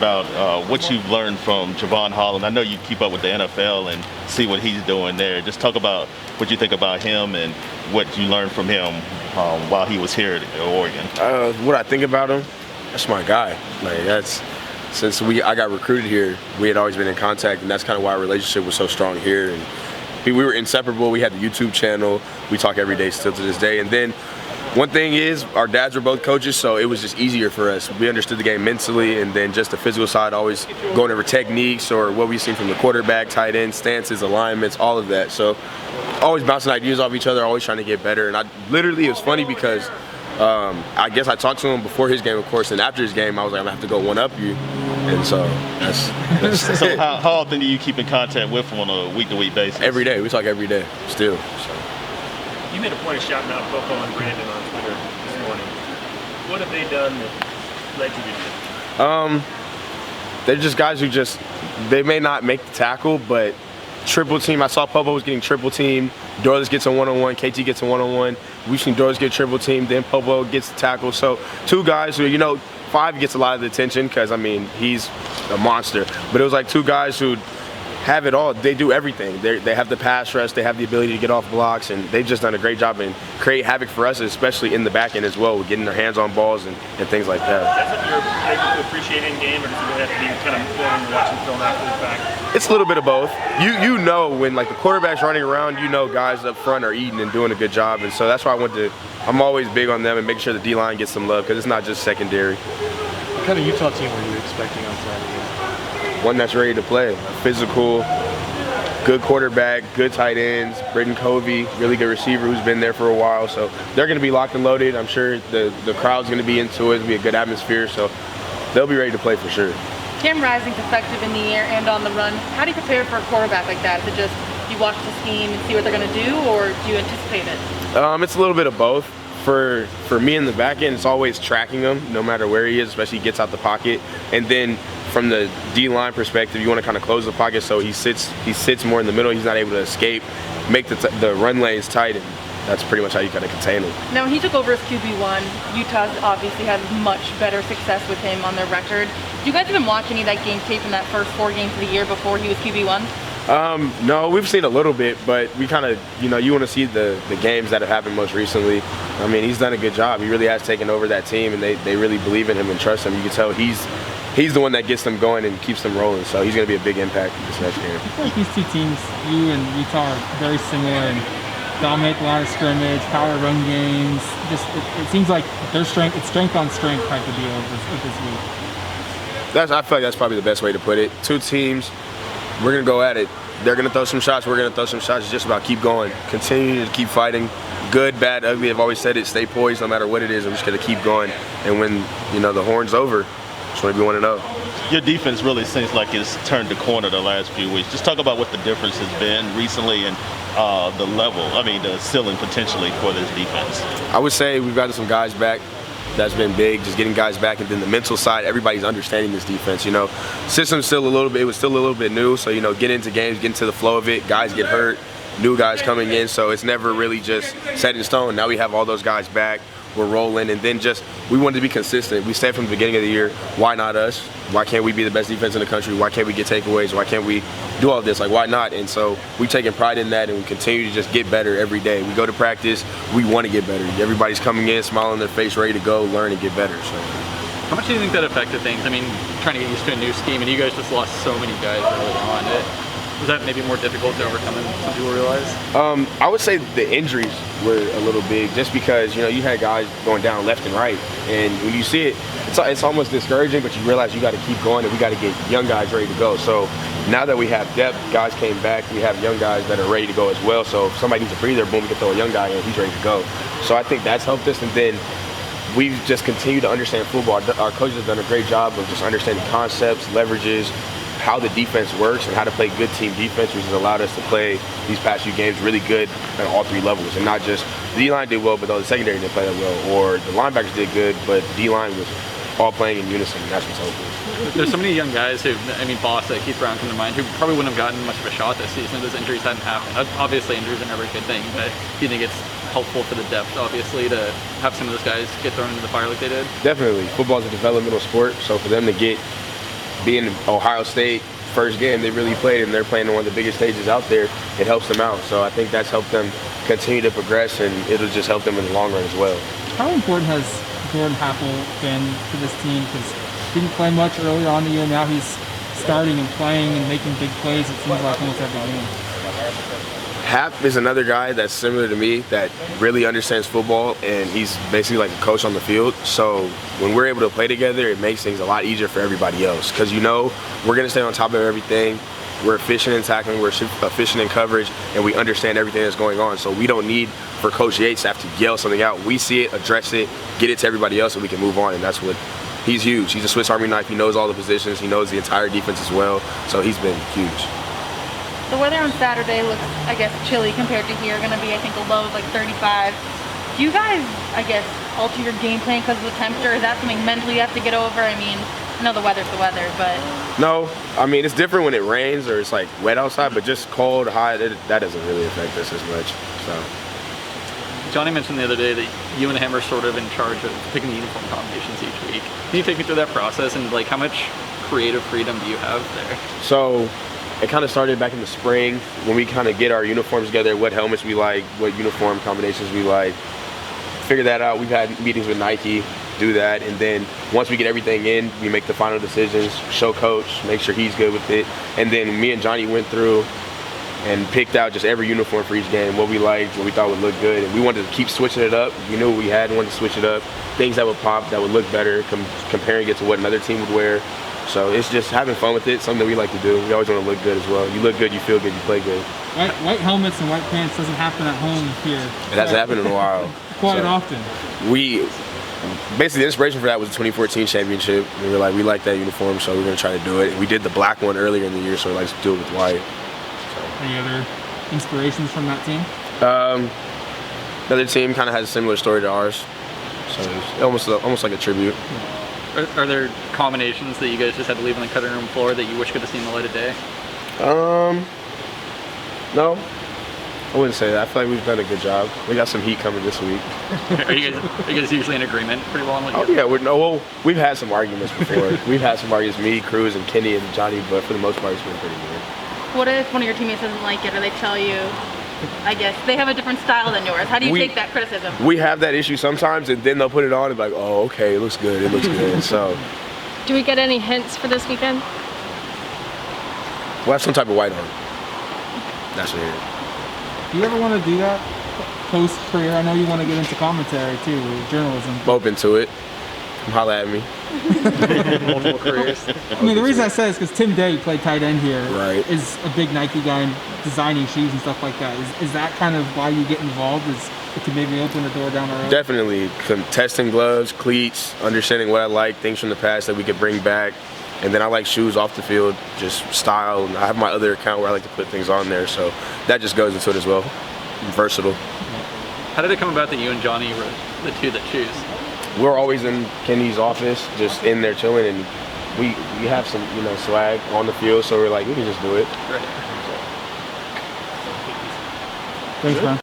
about what you've learned from Javon Holland. I know you keep up with the NFL and see what he's doing there. Just talk about what you think about him and what you learned from him while he was here at Oregon. What I think about him, that's my guy. Like since I got recruited here, we had always been in contact, and that's kind of why our relationship was so strong here. And we were inseparable. We had the YouTube channel. We talk every day still to this day. And then one thing is, our dads were both coaches, so it was just easier for us. We understood the game mentally, and then just the physical side, always going over techniques or what we've seen from the quarterback, tight end, stances, alignments, all of that. So always bouncing ideas off each other, always trying to get better. And it was funny because I guess I talked to him before his game, of course, and after his game, I was like, I'm gonna have to go one-up you. And so that's So how often do you keep in contact with him on a week-to-week basis? Every day. We talk every day still. So. You made a point of shouting out Popo and Brandon on Twitter this morning. What have they done that led you to do? They're just guys who they may not make the tackle, but triple team. I saw Popo was getting triple team. Dorless gets a one-on-one. KT gets a one-on-one. We've seen Dorless get triple team. Then Popo gets the tackle. So two guys who, Five gets a lot of the attention because, he's a monster. But it was like two guys who have it all. They do everything. They have the pass rush. They have the ability to get off blocks. And they've just done a great job and create havoc for us, especially in the back end as well, with getting their hands on balls and things like that. That's what you're able to appreciate in game, or does it really have to be kind of when you're watching film after the fact? It's a little bit of both. You know when the quarterback's running around, guys up front are eating and doing a good job. And so that's why I'm always big on them and making sure the D-line gets some love because it's not just secondary. What kind of Utah team were you expecting on Saturday? One that's ready to play. Physical, good quarterback, good tight ends, Britton Covey, really good receiver who's been there for a while. So they're going to be locked and loaded. I'm sure the crowd's going to be into it. It'll be a good atmosphere. So they'll be ready to play for sure. Cam Rising's effective in the air and on the run. How do you prepare for a quarterback like that? Is it just you watch the scheme and see what they're going to do, or do you anticipate it? It's a little bit of both. For me in the back end, it's always tracking him, no matter where he is, especially he gets out the pocket. And then from the D-line perspective, you want to kind of close the pocket so he sits more in the middle. He's not able to escape, make the run lanes tight, and that's pretty much how you kind of contain him. Now, when he took over as QB1, Utah's obviously had much better success with him on their record. Do you guys even watch any of that game tape in that first 4 games of the year before he was QB1? No, we've seen a little bit, but we kind of, you want to see the games that have happened most recently. He's done a good job. He really has taken over that team, and they really believe in him and trust him. You can tell he's the one that gets them going and keeps them rolling, so he's going to be a big impact this next year. I feel like these two teams, you and Utah, are very similar and dominate the line of scrimmage, power run games. It seems like it's strength on strength type of deal this week. I feel like that's probably the best way to put it. Two teams, we're going to go at it. They're going to throw some shots, we're going to throw some shots. It's just about keep going, continue to keep fighting. Good, bad, ugly, I've always said it, stay poised no matter what it is. I'm just going to keep going. And when, the horn's over, just want to be 1-0. Your defense really seems like it's turned the corner the last few weeks. Just talk about what the difference has been recently and the level, the ceiling potentially for this defense. I would say we've gotten some guys back. That's been big, just getting guys back. And then the mental side, everybody's understanding this defense. System's still it was still a little bit new. So, get into games, get into the flow of it. Guys get hurt, new guys coming in. So it's never really just set in stone. Now we have all those guys back. We're rolling, and then we wanted to be consistent. We said from the beginning of the year, why not us? Why can't we be the best defense in the country? Why can't we get takeaways? Why can't we do all this? Why not? And so we've taken pride in that, and we continue to just get better every day. We go to practice, we want to get better. Everybody's coming in, smile on their face, ready to go, learn and get better. So. How much do you think that affected things? Trying to get used to a new scheme, and you guys just lost so many guys early on. Was that maybe more difficult to overcome than some people realize? I would say the injuries were a little big, just because you had guys going down left and right, and when you see it, it's almost discouraging. But you realize you got to keep going, and we got to get young guys ready to go. So now that we have depth, guys came back, we have young guys that are ready to go as well. So if somebody needs a breather, boom, we can throw a young guy in, he's ready to go. So I think that's helped us, and then we've just continued to understand football. Our coaches have done a great job of just understanding concepts, leverages, how the defense works, and how to play good team defense, which has allowed us to play these past few games really good at all three levels. And not just the D-line did well, but the secondary didn't play that well, or the linebackers did good, but D-line was all playing in unison, and that's what's helpful. There's so many young guys who, Boss, Keith Brown come to mind, who probably wouldn't have gotten much of a shot this season if those injuries hadn't happened. Obviously, injuries are never a good thing, but do you think it's helpful for the depth, obviously, to have some of those guys get thrown into the fire like they did? Definitely. Football is a developmental sport, so for them to get being Ohio State, first game they really played, and they're playing on one of the biggest stages out there, it helps them out. So I think that's helped them continue to progress, and it'll just help them in the long run as well. How important has Jordan Happel been to this team? Because he didn't play much earlier on in the year. Now he's starting and playing and making big plays, it seems like, almost every game. Hap is another guy that's similar to me that really understands football, and he's basically like a coach on the field. So when we're able to play together, it makes things a lot easier for everybody else, because we're going to stay on top of everything. We're efficient in tackling, we're efficient in coverage, and we understand everything that's going on. So we don't need for Coach Yates to have to yell something out. We see it, address it, get it to everybody else, so we can move on, and that's what he's huge. He's a Swiss Army knife. He knows all the positions. He knows the entire defense as well. So he's been huge. The weather on Saturday looks, I guess, chilly compared to here. Going to be, I think, a low of like 35. Do you guys, I guess, alter your game plan because of the temperature? Is that something mentally you have to get over? I mean, I know the weather's the weather, but... No, I mean, it's different when it rains or it's like wet outside, but just cold, hot, that doesn't really affect us as much. So. Johnny mentioned the other day that you and him are sort of in charge of picking the uniform combinations each week. Can you take me through that process, and like how much creative freedom do you have there? So it kind of started back in the spring when we kind of get our uniforms together, what helmets we like, what uniform combinations we like. Figure that out. We've had meetings with Nike, do that, and then once we get everything in, we make the final decisions, show coach, make sure he's good with it, and then me and Johnny went through and picked out just every uniform for each game, what we liked, what we thought would look good, and we wanted to keep switching it up. We knew what we had, wanted to switch it up, things that would pop, that would look better, comparing it to what another team would wear. So it's just having fun with it, something that we like to do. We always want to look good as well. You look good, you feel good, you play good. White helmets and white pants doesn't happen at home here. It hasn't happened in a while. Quite often. Basically, the inspiration for that was the 2014 championship. We were like, we like that uniform, so we're going to try to do it. We did the black one earlier in the year, so we're like, let's do it with white. So. Any other inspirations from that team? The other team kind of has a similar story to ours, so it's almost like a tribute. Are there combinations that you guys just had to leave on the cutting room floor that you wish could have seen the light of day? No, I wouldn't say that. I feel like we've done a good job. We got some heat coming this week. Are you guys usually in agreement pretty well on what you guys? Yeah, we've had some arguments before. We've had some arguments, me, Cruz, and Kenny, and Johnny, but for the most part, it's been pretty good. What if one of your teammates doesn't like it, or they tell you, I guess, they have a different style than yours? How do you take that criticism? We have that issue sometimes, and then they'll put it on and be like, oh, okay, it looks good, it looks good. So. Do we get any hints for this weekend? We'll have some type of white on. That's what it is. Do you ever want to do that post-career? I know you want to get into commentary too, journalism. I'm open to it. Holla at me. multiple careers? I mean, the reason I say is because Tim Day played tight end here. Right. Is a big Nike guy and designing shoes and stuff like that. Is that kind of why you get involved? Is it to maybe open the door down the road? Definitely. Testing gloves, cleats, understanding what I like, things from the past that we could bring back. And then I like shoes off the field, just style. And I have my other account where I like to put things on there, so that just goes into it as well. Versatile. How did it come about that you and Johnny were the two that choose? We're always in Kenny's office, just in there chilling, and we have some swag on the field, so we're like, we can just do it. Right. Thanks, man.